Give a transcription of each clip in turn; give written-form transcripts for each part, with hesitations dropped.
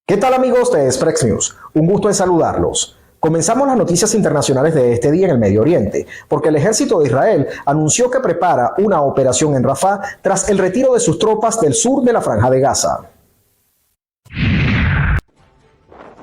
¿Qué tal amigos de Express News? Un gusto en saludarlos. Comenzamos las noticias internacionales de este día en el Medio Oriente, porque el ejército de Israel anunció que prepara una operación en Rafah tras el retiro de sus tropas del sur de la Franja de Gaza.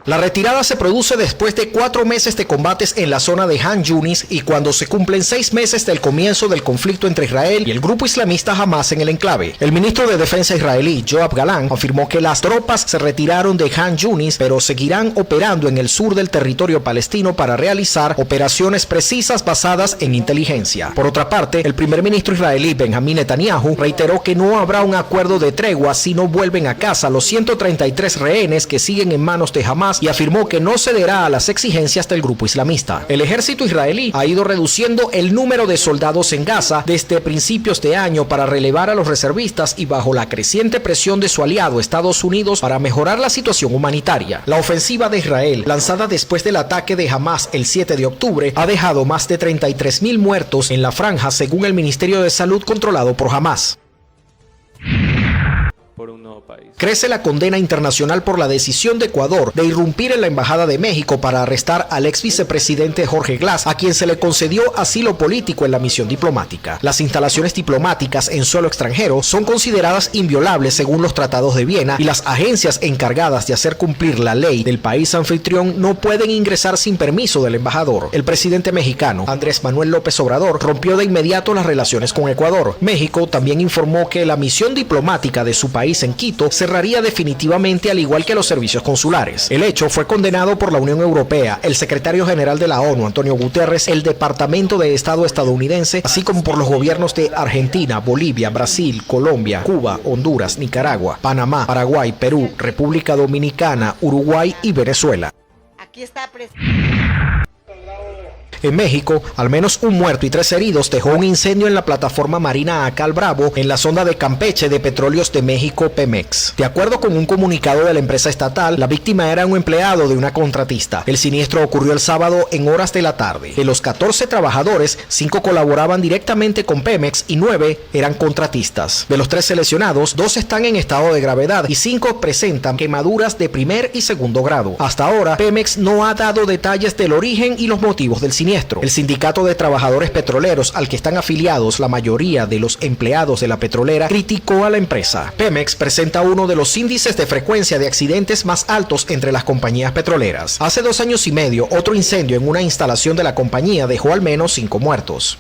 La retirada se produce después de 4 meses de combates en la zona de Han Yunis y cuando se cumplen 6 meses del comienzo del conflicto entre Israel y el grupo islamista Hamas en el enclave. El ministro de Defensa israelí, Yoav Gallant, afirmó que las tropas se retiraron de Han Yunis, pero seguirán operando en el sur del territorio palestino para realizar operaciones precisas basadas en inteligencia. Por otra parte, el primer ministro israelí, Benjamin Netanyahu, reiteró que no habrá un acuerdo de tregua si no vuelven a casa los 133 rehenes que siguen en manos de Hamas y afirmó que no cederá a las exigencias del grupo islamista. El ejército israelí ha ido reduciendo el número de soldados en Gaza desde principios de año para relevar a los reservistas y bajo la creciente presión de su aliado Estados Unidos para mejorar la situación humanitaria. La ofensiva de Israel, lanzada después del ataque de Hamas el 7 de octubre, ha dejado más de 33.000 muertos en la franja según el Ministerio de Salud controlado por Hamas. Crece la condena internacional por la decisión de Ecuador de irrumpir en la Embajada de México para arrestar al ex vicepresidente Jorge Glass, a quien se le concedió asilo político en la misión diplomática. Las instalaciones diplomáticas en suelo extranjero son consideradas inviolables según los tratados de Viena y las agencias encargadas de hacer cumplir la ley del país anfitrión no pueden ingresar sin permiso del embajador. El presidente mexicano, Andrés Manuel López Obrador, rompió de inmediato las relaciones con Ecuador. México también informó que la misión diplomática de su país en Quito cerraría definitivamente al igual que los servicios consulares. El hecho fue condenado por la Unión Europea, el secretario general de la ONU, Antonio Guterres, el Departamento de Estado estadounidense, así como por los gobiernos de Argentina, Bolivia, Brasil, Colombia, Cuba, Honduras, Nicaragua, Panamá, Paraguay, Perú, República Dominicana, Uruguay y Venezuela. Aquí está En México, al menos un muerto y 3 heridos dejó un incendio en la plataforma marina Acal Bravo en la sonda de Campeche de Petróleos de México Pemex. De acuerdo con un comunicado de la empresa estatal, la víctima era un empleado de una contratista. El siniestro ocurrió el sábado en horas de la tarde. De los 14 trabajadores, 5 colaboraban directamente con Pemex y 9 eran contratistas. De los 3 lesionados, 2 están en estado de gravedad y 5 presentan quemaduras de primer y segundo grado. Hasta ahora, Pemex no ha dado detalles del origen y los motivos del siniestro. El sindicato de trabajadores petroleros al que están afiliados la mayoría de los empleados de la petrolera criticó a la empresa. Pemex presenta uno de los índices de frecuencia de accidentes más altos entre las compañías petroleras. Hace 2 años y medio, otro incendio en una instalación de la compañía dejó al menos 5 muertos.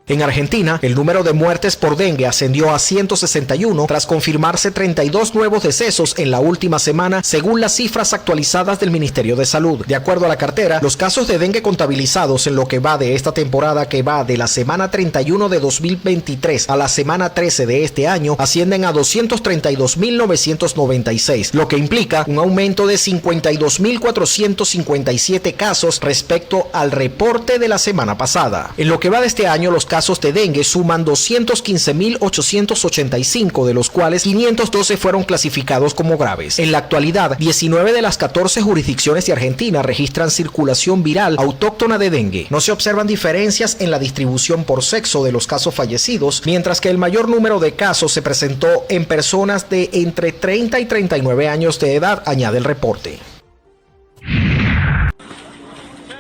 En Argentina, el número de muertes por dengue ascendió a 161 tras confirmarse 32 nuevos decesos en la última semana, según las cifras actualizadas del Ministerio de Salud. De acuerdo a la cartera, los casos de dengue contabilizados en lo que va de esta temporada, que va de la semana 31 de 2023 a la semana 13 de este año, ascienden a 232.996, lo que implica un aumento de 52.457 casos respecto al reporte de la semana pasada. En lo que va de este año, los casos de dengue suman 215.885, de los cuales 512 fueron clasificados como graves. En la actualidad, 19 de las 14 jurisdicciones de Argentina registran circulación viral autóctona de dengue. No se observan diferencias en la distribución por sexo de los casos fallecidos, mientras que el mayor número de casos se presentó en personas de entre 30 y 39 años de edad, añade el reporte.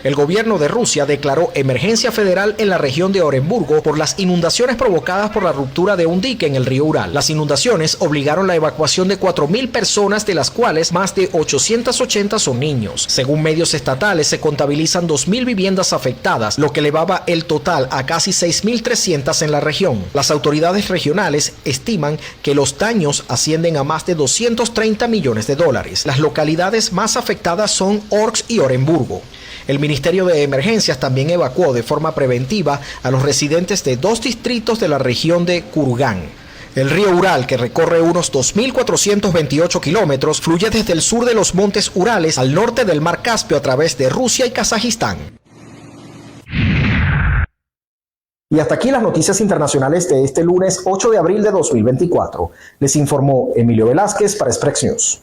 El gobierno de Rusia declaró emergencia federal en la región de Oremburgo por las inundaciones provocadas por la ruptura de un dique en el río Ural. Las inundaciones obligaron la evacuación de 4.000 personas, de las cuales más de 880 son niños. Según medios estatales, se contabilizan 2.000 viviendas afectadas, lo que elevaba el total a casi 6.300 en la región. Las autoridades regionales estiman que los daños ascienden a más de $230 millones. Las localidades más afectadas son Orsk y Oremburgo. El Ministerio de Emergencias también evacuó de forma preventiva a los residentes de 2 distritos de la región de Kurgán. El río Ural, que recorre unos 2.428 kilómetros, fluye desde el sur de los montes Urales al norte del mar Caspio a través de Rusia y Kazajistán. Y hasta aquí las noticias internacionales de este lunes 8 de abril de 2024. Les informó Emilio Velázquez para Express News.